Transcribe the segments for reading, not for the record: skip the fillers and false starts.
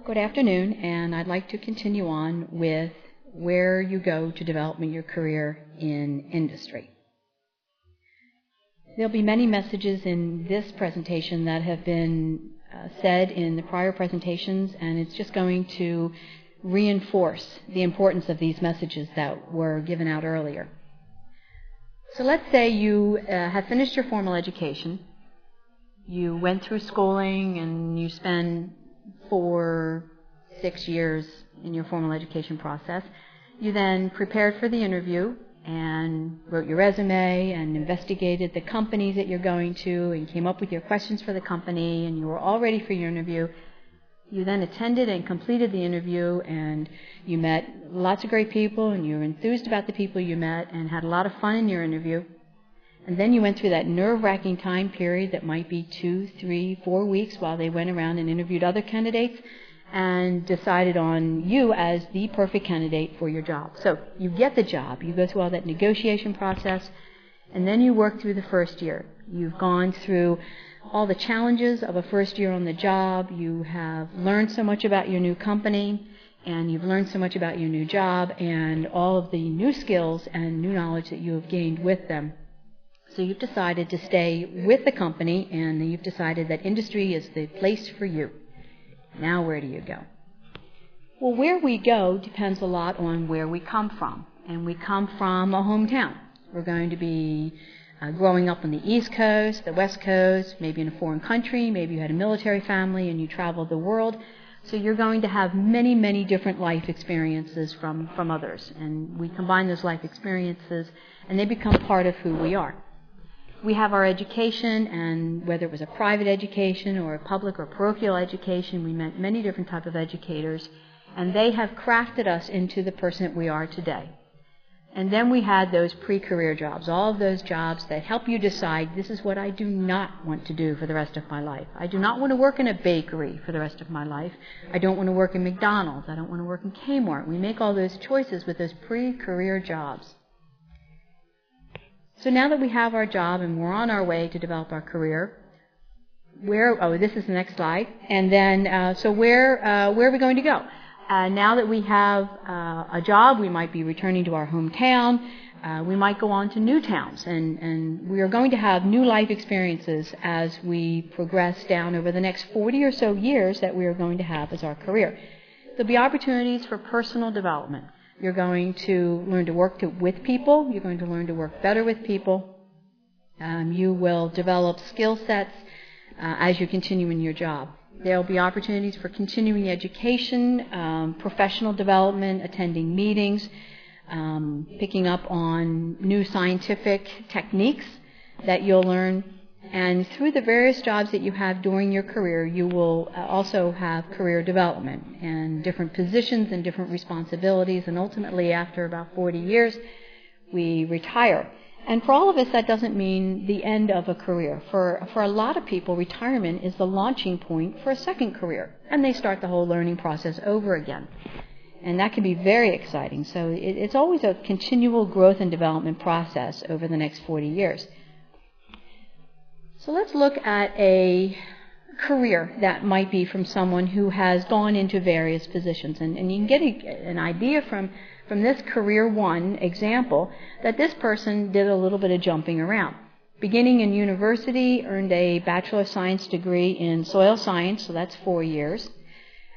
Good afternoon, and I'd like to continue on with where you go to develop your career in industry. There'll be many messages in this presentation that have been said in the prior presentations, and it's just going to reinforce the importance of these messages that were given out earlier. So let's say you have finished your formal education. You went through schooling and you spend 4-6 years in your formal education process. You then prepared for the interview and wrote your resume and investigated the companies that you're going to and came up with your questions for the company, and you were all ready for your interview. You then attended and completed the interview, and you met lots of great people, and you were enthused about the people you met and had a lot of fun in your interview. And then you went through that nerve-wracking time period that might be 2, 3, 4 weeks while they went around and interviewed other candidates and decided on you as the perfect candidate for your job. So you get the job, you go through all that negotiation process, and then you work through the first year. You've gone through all the challenges of a first year on the job. You have learned so much about your new company, and you've learned so much about your new job and all of the new skills and new knowledge that you have gained with them. So you've decided to stay with the company, and you've decided that industry is the place for you. Now where do you go? Well, where we go depends a lot on where we come from. And we come from a hometown. We're going to be growing up on the East Coast, the West Coast, maybe in a foreign country, maybe you had a military family and you traveled the world. So you're going to have many, many different life experiences from others. And we combine those life experiences and they become part of who we are. We have our education, and whether it was a private education or a public or parochial education, we met many different types of educators, and they have crafted us into the person that we are today. And then we had those pre-career jobs, all of those jobs that help you decide, this is what I do not want to do for the rest of my life. I do not want to work in a bakery for the rest of my life. I don't want to work in McDonald's. I don't want to work in Kmart. We make all those choices with those pre-career jobs. So now that we have our job and we're on our way to develop our career, this is the next slide. And then, so where are we going to go? Now that we have a job, we might be returning to our hometown. We might go on to new towns, and we are going to have new life experiences as we progress down over the next 40 or so years that we are going to have as our career. There'll be opportunities for personal development. You're going to learn to work with people. You're going to learn to work better with people. You will develop skill sets as you continue in your job. There will be opportunities for continuing education, professional development, attending meetings, picking up on new scientific techniques that you'll learn. And through the various jobs that you have during your career, you will also have career development and different positions and different responsibilities. And ultimately, after about 40 years, we retire. And for all of us, that doesn't mean the end of a career. For a lot of people, retirement is the launching point for a second career. And they start the whole learning process over again. And that can be very exciting. So it's always a continual growth and development process over the next 40 years. So let's look at a career that might be from someone who has gone into various positions. And you can get an idea from this career one example that this person did a little bit of jumping around. Beginning in university, earned a Bachelor of Science degree in soil science, so that's 4 years.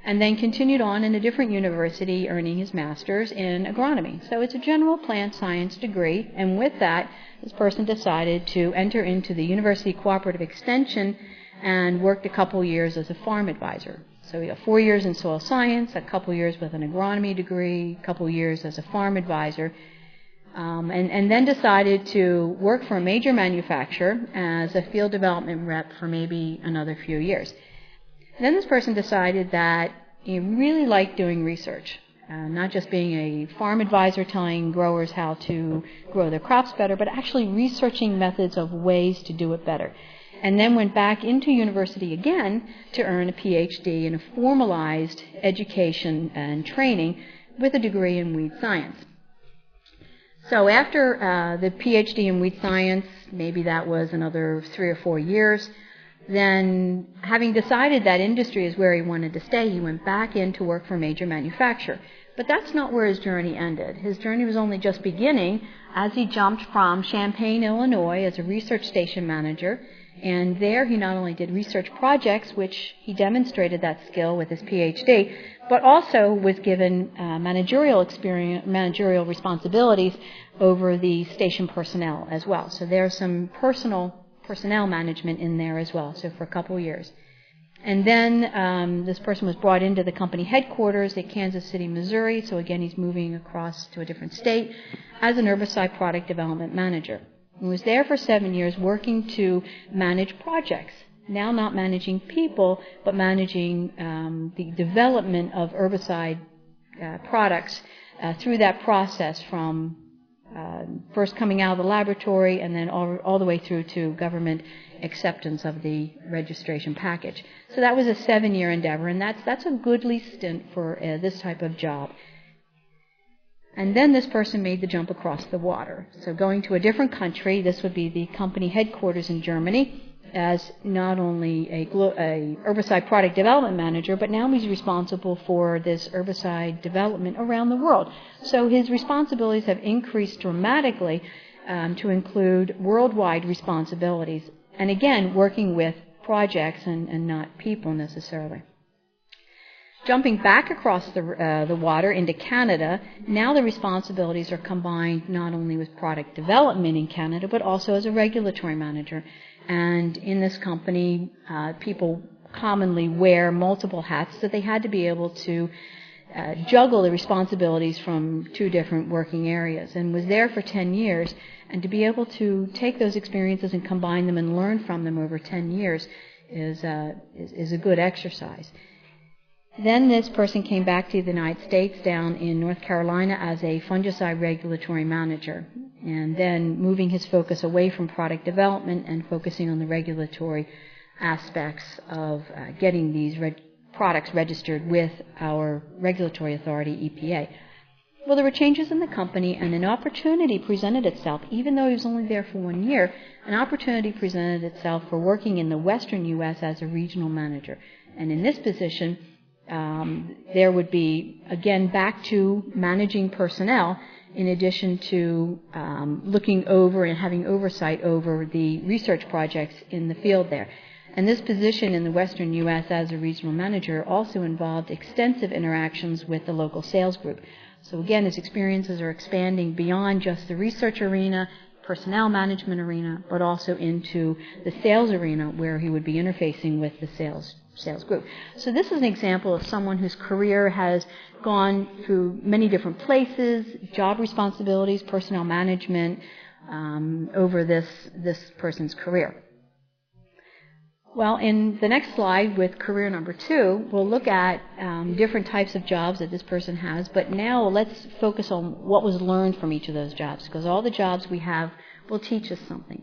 And then continued on in a different university, earning his master's in agronomy. So it's a general plant science degree, and with that, this person decided to enter into the University Cooperative Extension and worked a couple years as a farm advisor. So he got 4 years in soil science, a couple years with an agronomy degree, a couple years as a farm advisor, and then decided to work for a major manufacturer as a field development rep for maybe another few years. Then this person decided that he really liked doing research, not just being a farm advisor telling growers how to grow their crops better, but actually researching methods of ways to do it better. And then went back into university again to earn a PhD in a formalized education and training with a degree in weed science. So after the PhD in weed science, maybe that was another 3 or 4 years, Then, having decided that industry is where he wanted to stay, he went back in to work for a major manufacturer. But that's not where his journey ended. His journey was only just beginning as he jumped from Champaign, Illinois as a research station manager. And there he not only did research projects, which he demonstrated that skill with his PhD, but also was given managerial responsibilities over the station personnel as well. So there's some personnel management in there as well, so for a couple of years. And then this person was brought into the company headquarters at Kansas City, Missouri, so again he's moving across to a different state as an herbicide product development manager. He was there for 7 years working to manage projects, now not managing people, but managing the development of herbicide products through that process from first coming out of the laboratory and then all the way through to government acceptance of the registration package. So that was a 7-year endeavor, and that's a goodly stint for this type of job. And then this person made the jump across the water. So going to a different country, this would be the company headquarters in Germany, as not only a herbicide product development manager, but now he's responsible for this herbicide development around the world. So his responsibilities have increased dramatically to include worldwide responsibilities. And again, working with projects and not people necessarily. Jumping back across the water into Canada, now the responsibilities are combined not only with product development in Canada, but also as a regulatory manager. And in this company, people commonly wear multiple hats, so they had to be able to juggle the responsibilities from 2 different working areas, and was there for 10 years. And to be able to take those experiences and combine them and learn from them over 10 years is a good exercise. Then this person came back to the United States down in North Carolina as a fungicide regulatory manager, and then moving his focus away from product development and focusing on the regulatory aspects of getting these products registered with our regulatory authority, EPA. Well, there were changes in the company, and an opportunity presented itself. Even though he was only there for 1 year, an opportunity presented itself for working in the western U.S. as a regional manager. And in this position, there would be, again, back to managing personnel in addition to looking over and having oversight over the research projects in the field there. And this position in the western U.S. as a regional manager also involved extensive interactions with the local sales group. So again, his experiences are expanding beyond just the research arena, personnel management arena, but also into the sales arena where he would be interfacing with the sales group. So this is an example of someone whose career has gone through many different places, job responsibilities, personnel management over this person's career. Well, in the next slide with career number 2, we'll look at different types of jobs that this person has, but now let's focus on what was learned from each of those jobs, because all the jobs we have will teach us something.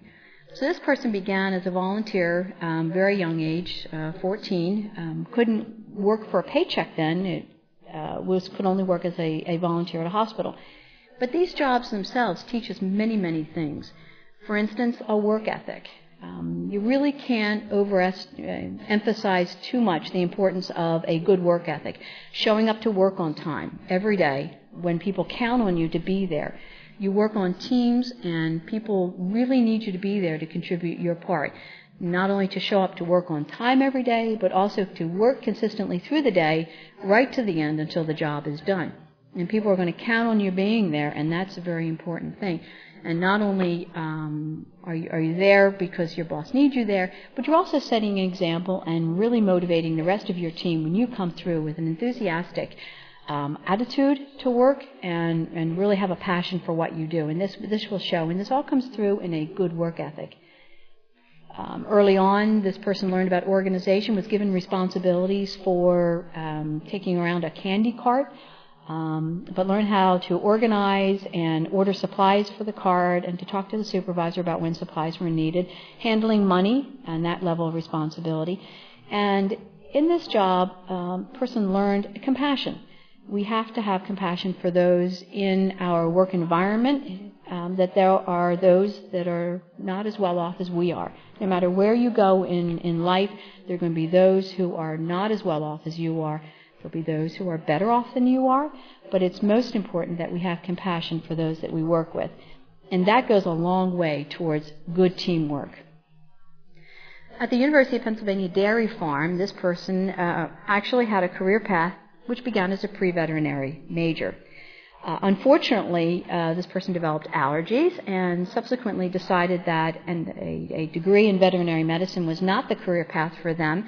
So this person began as a volunteer, very young age, 14, couldn't work for a paycheck then, could only work as a volunteer at a hospital. But these jobs themselves teach us many, many things. For instance, a work ethic. You really can't emphasize too much the importance of a good work ethic. Showing up to work on time every day when people count on you to be there. You work on teams, and people really need you to be there to contribute your part. Not only to show up to work on time every day, but also to work consistently through the day, right to the end until the job is done. And people are going to count on you being there, and that's a very important thing. And not only are you there because your boss needs you there, but you're also setting an example and really motivating the rest of your team when you come through with an enthusiastic attitude to work and really have a passion for what you do. And this will show. And this all comes through in a good work ethic. Early on, this person learned about organization, was given responsibilities for taking around a candy cart, but learned how to organize and order supplies for the cart and to talk to the supervisor about when supplies were needed, handling money and that level of responsibility. And in this job, person learned compassion. We have to have compassion for those in our work environment that there are those that are not as well off as we are. No matter where you go in life, there are going to be those who are not as well off as you are. There'll be those who are better off than you are, but it's most important that we have compassion for those that we work with. And that goes a long way towards good teamwork. At the University of Pennsylvania Dairy Farm, this person actually had a career path which began as a pre-veterinary major. Unfortunately, this person developed allergies and subsequently decided that a degree in veterinary medicine was not the career path for them,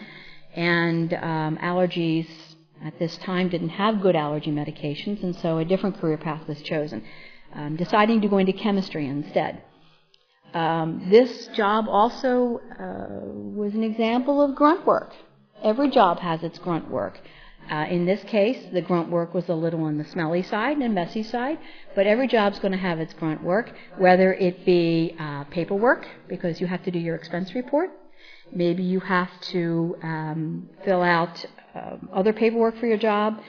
and allergies at this time didn't have good allergy medications, and so a different career path was chosen, deciding to go into chemistry instead. This job also was an example of grunt work. Every job has its grunt work. In this case, the grunt work was a little on the smelly side and messy side, but every job's going to have its grunt work, whether it be paperwork, because you have to do your expense report. Maybe you have to fill out other paperwork for your job.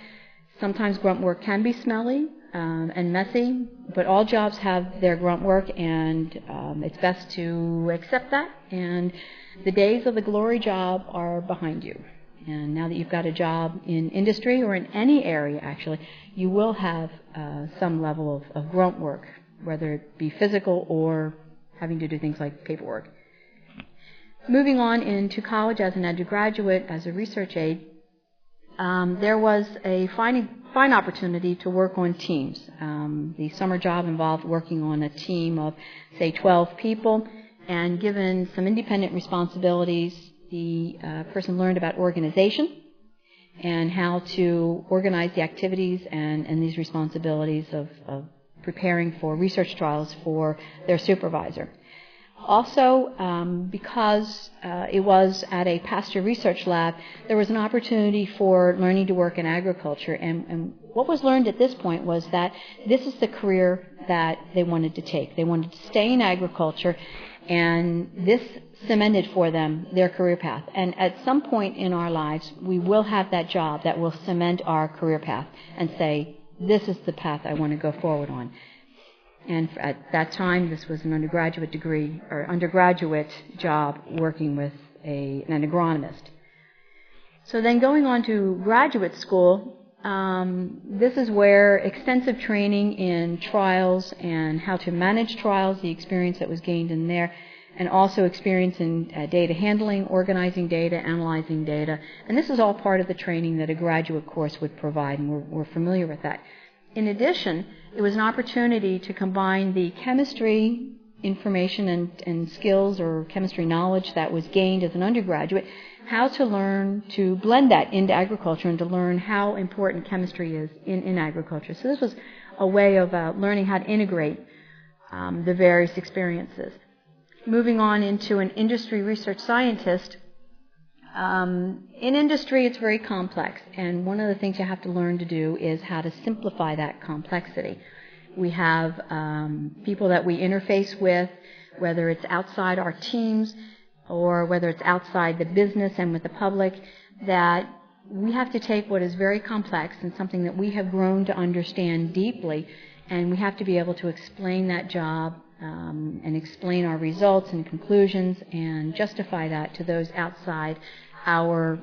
Sometimes grunt work can be smelly and messy, but all jobs have their grunt work, and it's best to accept that. And the days of the glory job are behind you. And now that you've got a job in industry or in any area, actually, you will have some level of grunt work, whether it be physical or having to do things like paperwork. Moving on into college as an undergraduate, as a research aide, there was a fine opportunity to work on teams. The summer job involved working on a team of, say, 12 people, and given some independent responsibilities, the person learned about organization and how to organize the activities and these responsibilities of preparing for research trials for their supervisor. Also, because it was at a pasture research lab, there was an opportunity for learning to work in agriculture. And what was learned at this point was that this is the career that they wanted to take. They wanted to stay in agriculture, and this cemented for them their career path. And at some point in our lives, we will have that job that will cement our career path and say, this is the path I want to go forward on. And at that time, this was an undergraduate degree or undergraduate job working with an agronomist. So then going on to graduate school, this is where extensive training in trials and how to manage trials, the experience that was gained in there, and also experience in data handling, organizing data, analyzing data. And this is all part of the training that a graduate course would provide, and we're familiar with that. In addition, it was an opportunity to combine the chemistry information and skills or chemistry knowledge that was gained as an undergraduate, how to learn to blend that into agriculture and to learn how important chemistry is in agriculture. So this was a way of learning how to integrate the various experiences. Moving on into an industry research scientist, in industry it's very complex, and one of the things you have to learn to do is how to simplify that complexity. We have people that we interface with, whether it's outside our teams or whether it's outside the business and with the public, that we have to take what is very complex and something that we have grown to understand deeply, and we have to be able to explain that job and explain our results and conclusions and justify that to those outside our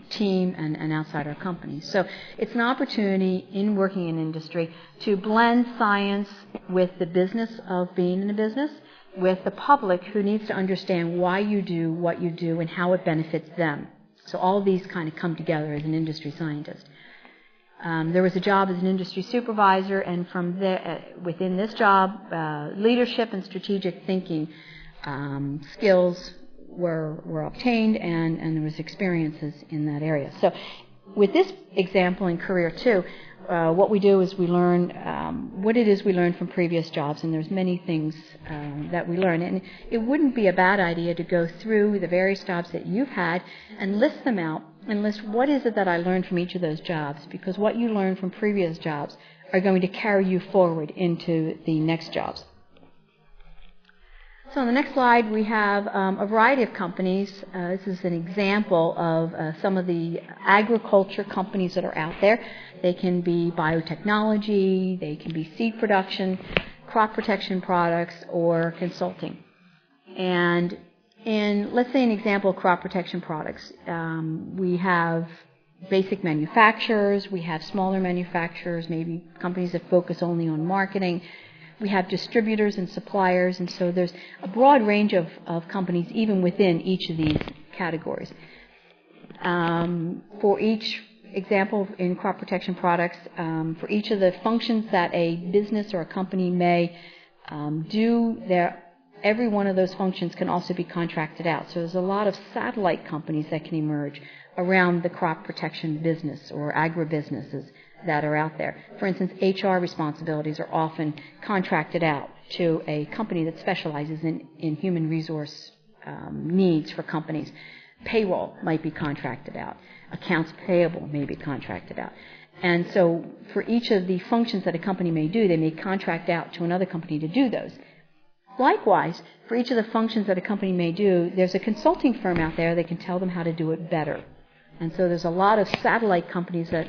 team and outside our company. So it's an opportunity in working in industry to blend science with the business of being in a business, with the public who needs to understand why you do what you do and how it benefits them. So all of these kind of come together as an industry scientist. There was a job as an industry supervisor, and from there, within this job, leadership and strategic thinking skills were obtained, and there was experiences in that area. So with this example in career 2, what we do is we learn what it is we learned from previous jobs, and there's many things that we learn. And it wouldn't be a bad idea to go through the various jobs that you've had and list them out and list what is it that I learned from each of those jobs, because what you learned from previous jobs are going to carry you forward into the next jobs. So on the next slide, we have a variety of companies. This is an example of some of the agriculture companies that are out there. They can be biotechnology, they can be seed production, crop protection products or consulting. And in, let's say, an example of crop protection products, we have basic manufacturers, we have smaller manufacturers, maybe companies that focus only on marketing. We have distributors and suppliers, and so there's a broad range of companies even within each of these categories. For each example in crop protection products, for each of the functions that a business or a company may do, every one of those functions can also be contracted out. So there's a lot of satellite companies that can emerge around the crop protection business or agribusinesses that are out there. For instance, HR responsibilities are often contracted out to a company that specializes in human resource needs for companies. Payroll might be contracted out. Accounts payable may be contracted out. And so for each of the functions that a company may do, they may contract out to another company to do those. Likewise, for each of the functions that a company may do, there's a consulting firm out there that can tell them how to do it better. And so there's a lot of satellite companies that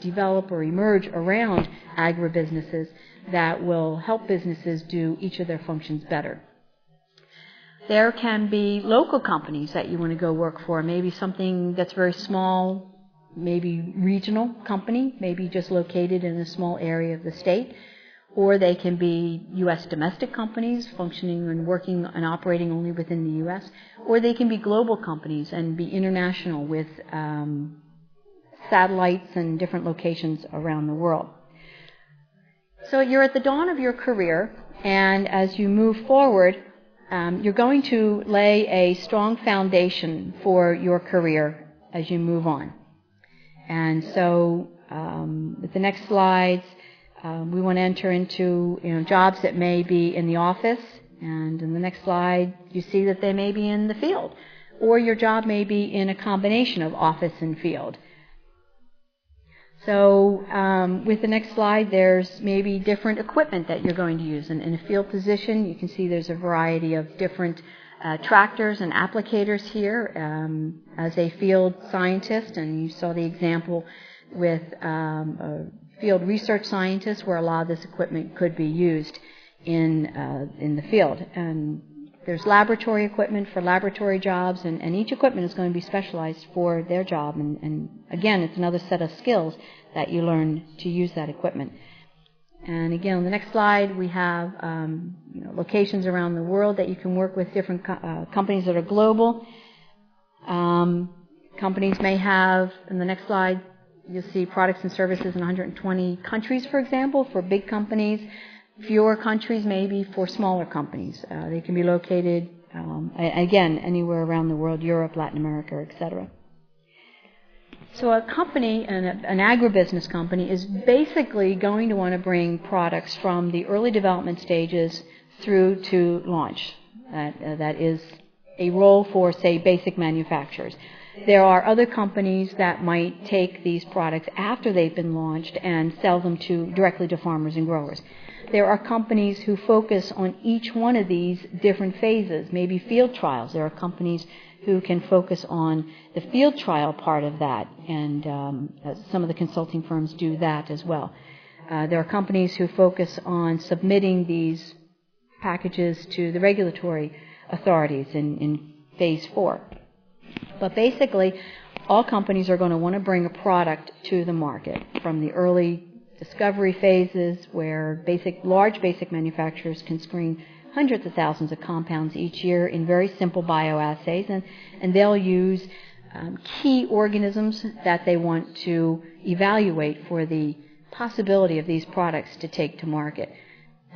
develop or emerge around agribusinesses that will help businesses do each of their functions better. There can be local companies that you want to go work for, maybe something that's very small, maybe regional company, maybe just located in a small area of the state, or they can be U.S. domestic companies functioning and working and operating only within the U.S., or they can be global companies and be international with satellites and different locations around the world. So you're at the dawn of your career, and as you move forward, you're going to lay a strong foundation for your career as you move on. And so with the next slides, we want to enter into jobs that may be in the office, and in the next slide you see that they may be in the field, or your job may be in a combination of office and field. So with the next slide, there's maybe different equipment that you're going to use. And in a field position, you can see there's a variety of different tractors and applicators here. As a field scientist, and you saw the example with a field research scientist where a lot of this equipment could be used in the field. And there's laboratory equipment for laboratory jobs, and each equipment is going to be specialized for their job. And again, it's another set of skills that you learn to use that equipment. And again, on the next slide, we have locations around the world that you can work with, different companies that are global. Companies may have, in the next slide, you'll see products and services in 120 countries, for example, for big companies. Fewer countries maybe for smaller companies. They can be located, again, anywhere around the world, Europe, Latin America, etc. So a company, an agribusiness company, is basically going to want to bring products from the early development stages through to launch. That is a role for, say, basic manufacturers. There are other companies that might take these products after they've been launched and sell them directly to farmers and growers. There are companies who focus on each one of these different phases, maybe field trials. There are companies who can focus on the field trial part of that, and some of the consulting firms do that as well. There are companies who focus on submitting these packages to the regulatory authorities in phase 4. But basically, all companies are going to want to bring a product to the market from the early discovery phases, where large basic manufacturers can screen hundreds of thousands of compounds each year in very simple bioassays, and they'll use key organisms that they want to evaluate for the possibility of these products to take to market.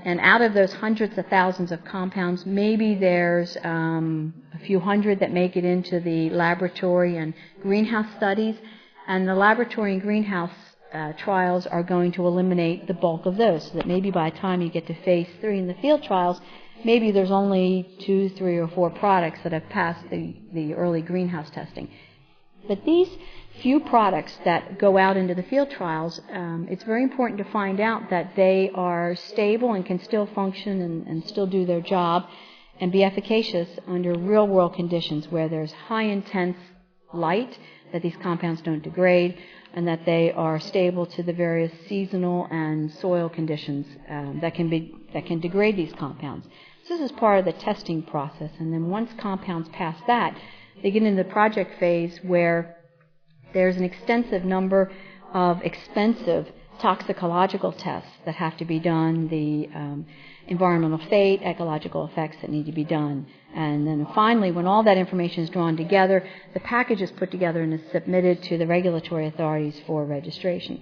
And out of those hundreds of thousands of compounds, maybe there's a few hundred that make it into the laboratory and greenhouse studies, and the laboratory and greenhouse trials are going to eliminate the bulk of those, so that maybe by the time you get to phase 3 in the field trials, maybe there's only 2, 3, or 4 products that have passed the early greenhouse testing. But these few products that go out into the field trials, it's very important to find out that they are stable and can still function and still do their job and be efficacious under real-world conditions where there's high intense light, that these compounds don't degrade, and that they are stable to the various seasonal and soil conditions that can degrade these compounds. So this is part of the testing process, and then once compounds pass that, they get into the project phase where there's an extensive number of expensive toxicological tests that have to be done, the environmental fate, ecological effects that need to be done. And then finally, when all that information is drawn together, the package is put together and is submitted to the regulatory authorities for registration.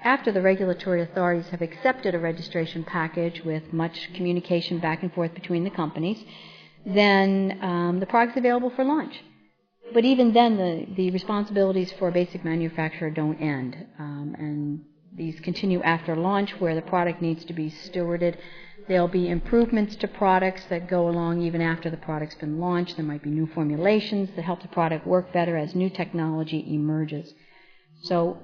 After the regulatory authorities have accepted a registration package with much communication back and forth between the companies, then the product's available for launch. But even then, the responsibilities for a basic manufacturer don't end. And these continue after launch, where the product needs to be stewarded. There'll be improvements to products that go along even after the product's been launched. There might be new formulations that help the product work better as new technology emerges. So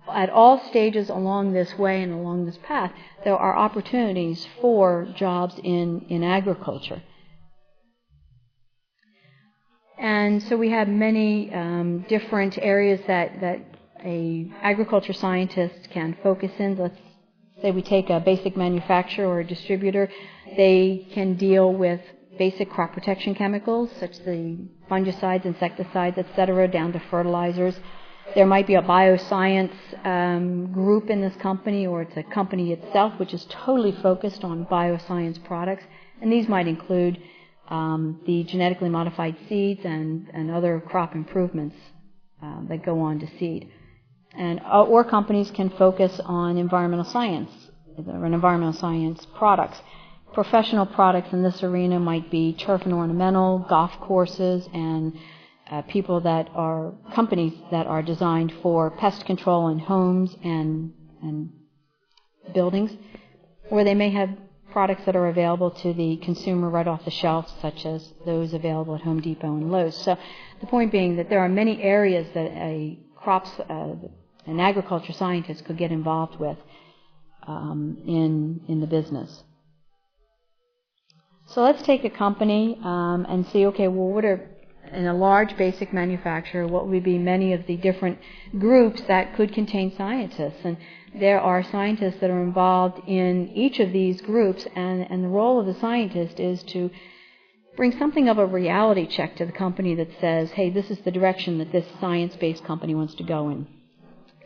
at all stages along this way and along this path, there are opportunities for jobs in agriculture. And so we have many different areas that a agriculture scientist can focus in. Let's say we take a basic manufacturer or a distributor. They can deal with basic crop protection chemicals, such as the fungicides, insecticides, etc., down to fertilizers. There might be a bioscience group in this company, or it's a company itself which is totally focused on bioscience products. And these might include the genetically modified seeds and other crop improvements that go on to seed. And or companies can focus on environmental science or environmental science products. Professional products in this arena might be turf and ornamental, golf courses, and companies that are designed for pest control in homes and buildings. Or they may have products that are available to the consumer right off the shelf, such as those available at Home Depot and Lowe's. So the point being that there are many areas that an agriculture scientist could get involved with in the business. So let's take a company and see, okay, well, in a large basic manufacturer, what would be many of the different groups that could contain scientists? And there are scientists that are involved in each of these groups, and the role of the scientist is to bring something of a reality check to the company that says, hey, this is the direction that this science-based company wants to go in.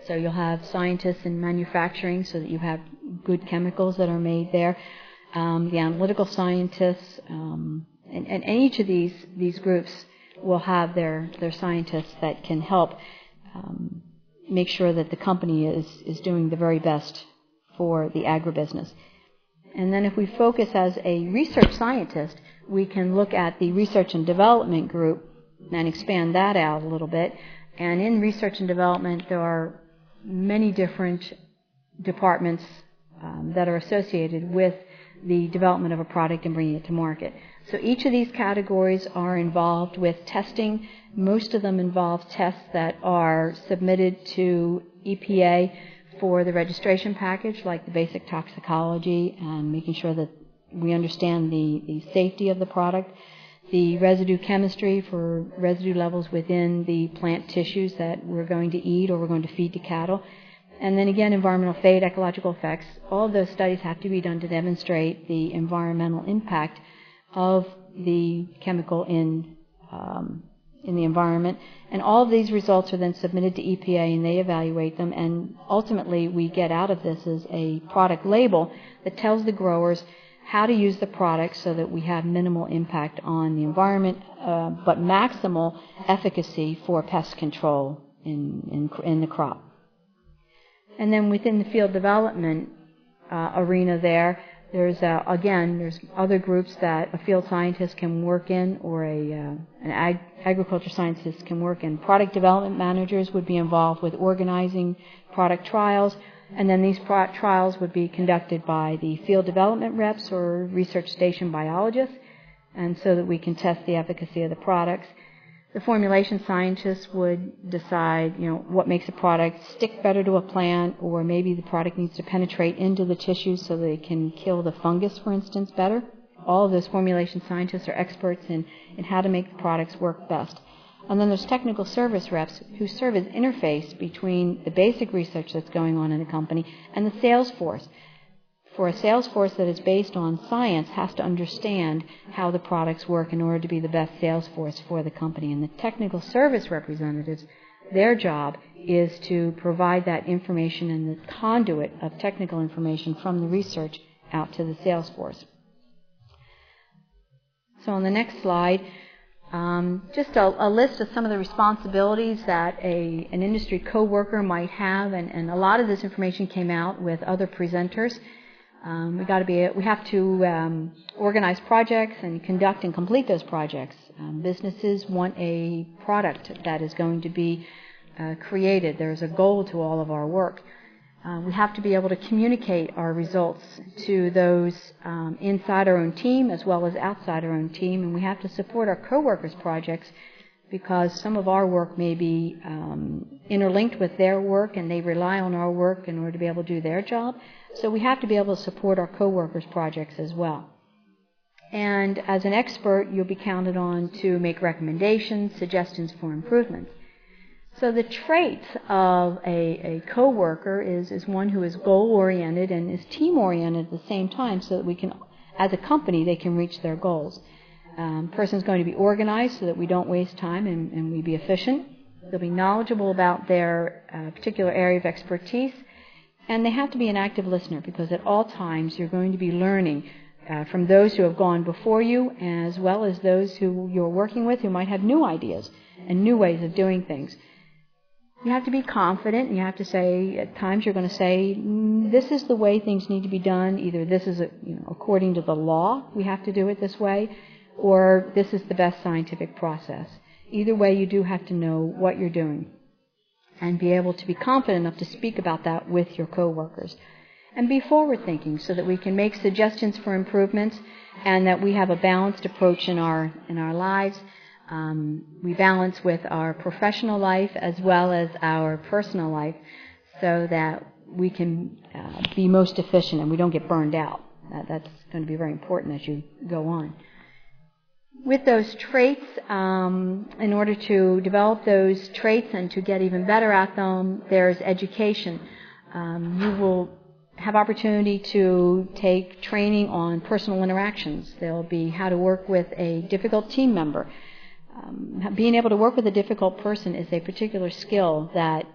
So you'll have scientists in manufacturing so that you have good chemicals that are made there, the analytical scientists, and each of these groups will have their scientists that can help make sure that the company is doing the very best for the agribusiness. And then if we focus as a research scientist, we can look at the research and development group and expand that out a little bit. And in research and development, there are many different departments that are associated with the development of a product and bringing it to market. So each of these categories are involved with testing. Most of them involve tests that are submitted to EPA for the registration package, like the basic toxicology and making sure that we understand the safety of the product, the residue chemistry for residue levels within the plant tissues that we're going to eat or we're going to feed to cattle. And then again, environmental fate, ecological effects. All of those studies have to be done to demonstrate the environmental impact of the chemical in the environment. And all of these results are then submitted to EPA, and they evaluate them. And ultimately, we get out of this is a product label that tells the growers how to use the product so that we have minimal impact on the environment, but maximal efficacy for pest control in the crop. And then within the field development arena there's other groups that a field scientist can work in, or an agriculture scientist can work in. Product development managers would be involved with organizing product trials, and then these trials would be conducted by the field development reps or research station biologists, and so that we can test the efficacy of the products. The formulation scientists would decide, what makes a product stick better to a plant, or maybe the product needs to penetrate into the tissues so they can kill the fungus, for instance, better. All of those formulation scientists are experts in how to make the products work best. And then there's technical service reps who serve as interface between the basic research that's going on in the company and the sales force. For a sales force that is based on science has to understand how the products work in order to be the best sales force for the company. And the technical service representatives, their job is to provide that information and the conduit of technical information from the research out to the sales force. So on the next slide, just a list of some of the responsibilities that an industry co-worker might have, and a lot of this information came out with other presenters. We have to organize projects and conduct and complete those projects. Businesses want a product that is going to be created. There's a goal to all of our work. We have to be able to communicate our results to those inside our own team as well as outside our own team, and we have to support our co-workers' projects because some of our work may be interlinked with their work and they rely on our work in order to be able to do their job. So we have to be able to support our co-workers' projects as well. And as an expert, you'll be counted on to make recommendations, suggestions for improvements. So the traits of a co-worker is one who is goal-oriented and is team-oriented at the same time so that we can, as a company, they can reach their goals. Person's going to be organized so that we don't waste time and we be efficient. They'll be knowledgeable about their particular area of expertise. And they have to be an active listener because at all times you're going to be learning from those who have gone before you as well as those who you're working with who might have new ideas and new ways of doing things. You have to be confident and you have to say, at times you're going to say, this is the way things need to be done. Either this is according to the law, we have to do it this way, or this is the best scientific process. Either way, you do have to know what you're doing and be able to be confident enough to speak about that with your coworkers. And be forward-thinking so that we can make suggestions for improvements and that we have a balanced approach in our lives. We balance with our professional life as well as our personal life so that we can be most efficient and we don't get burned out. That's going to be very important as you go on. With those traits, in order to develop those traits and to get even better at them, there's education. You will have opportunity to take training on personal interactions. There will be how to work with a difficult team member. Being able to work with a difficult person is a particular skill that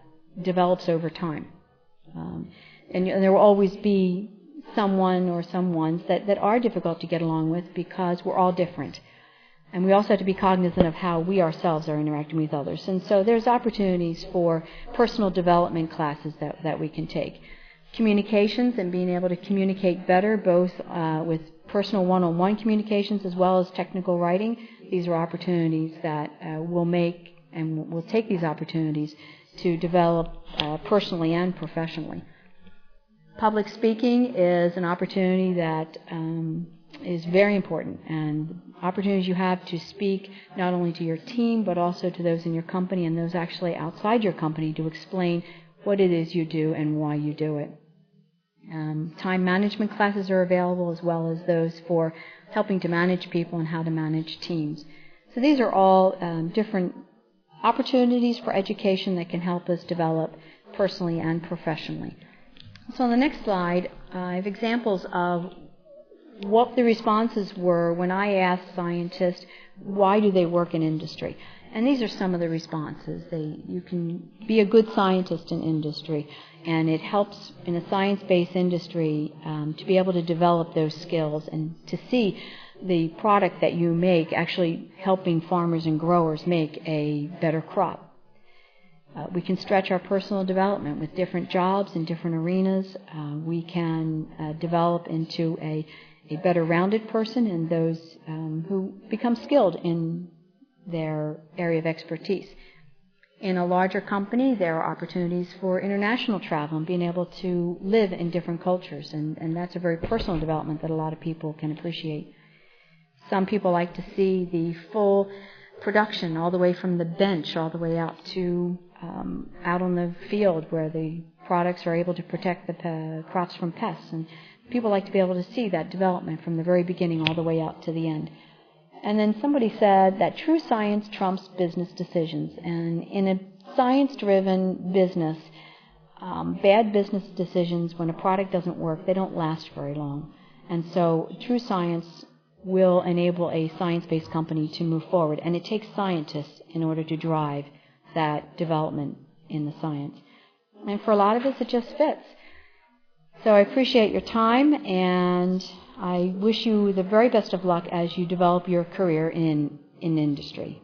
develops over time. And there will always be someone or someones that are difficult to get along with because we're all different. And we also have to be cognizant of how we ourselves are interacting with others. And so there's opportunities for personal development classes that we can take. Communications and being able to communicate better, both with personal one-on-one communications as well as technical writing. These are opportunities that we'll make, and we'll take these opportunities to develop personally and professionally. Public speaking is an opportunity that is very important, and opportunities you have to speak not only to your team but also to those in your company and those actually outside your company to explain what it is you do and why you do it. Time management classes are available as well as those for helping to manage people and how to manage teams. So these are all different opportunities for education that can help us develop personally and professionally. So on the next slide, I have examples of what the responses were when I asked scientists, why do they work in industry? And these are some of the responses. You can be a good scientist in industry, and it helps in a science-based industry to be able to develop those skills and to see the product that you make actually helping farmers and growers make a better crop. We can stretch our personal development with different jobs in different arenas. We can develop into a better rounded person and those who become skilled in their area of expertise. In a larger company, there are opportunities for international travel and being able to live in different cultures, and that's a very personal development that a lot of people can appreciate. Some people like to see the full production all the way from the bench all the way out to out on the field where the products are able to protect the crops from pests, and people like to be able to see that development from the very beginning all the way out to the end. And then somebody said that true science trumps business decisions. And in a science-driven business, bad business decisions, when a product doesn't work, they don't last very long. And so true science will enable a science-based company to move forward. And it takes scientists in order to drive that development in the science. And for a lot of us, it just fits. So I appreciate your time, and I wish you the very best of luck as you develop your career in industry.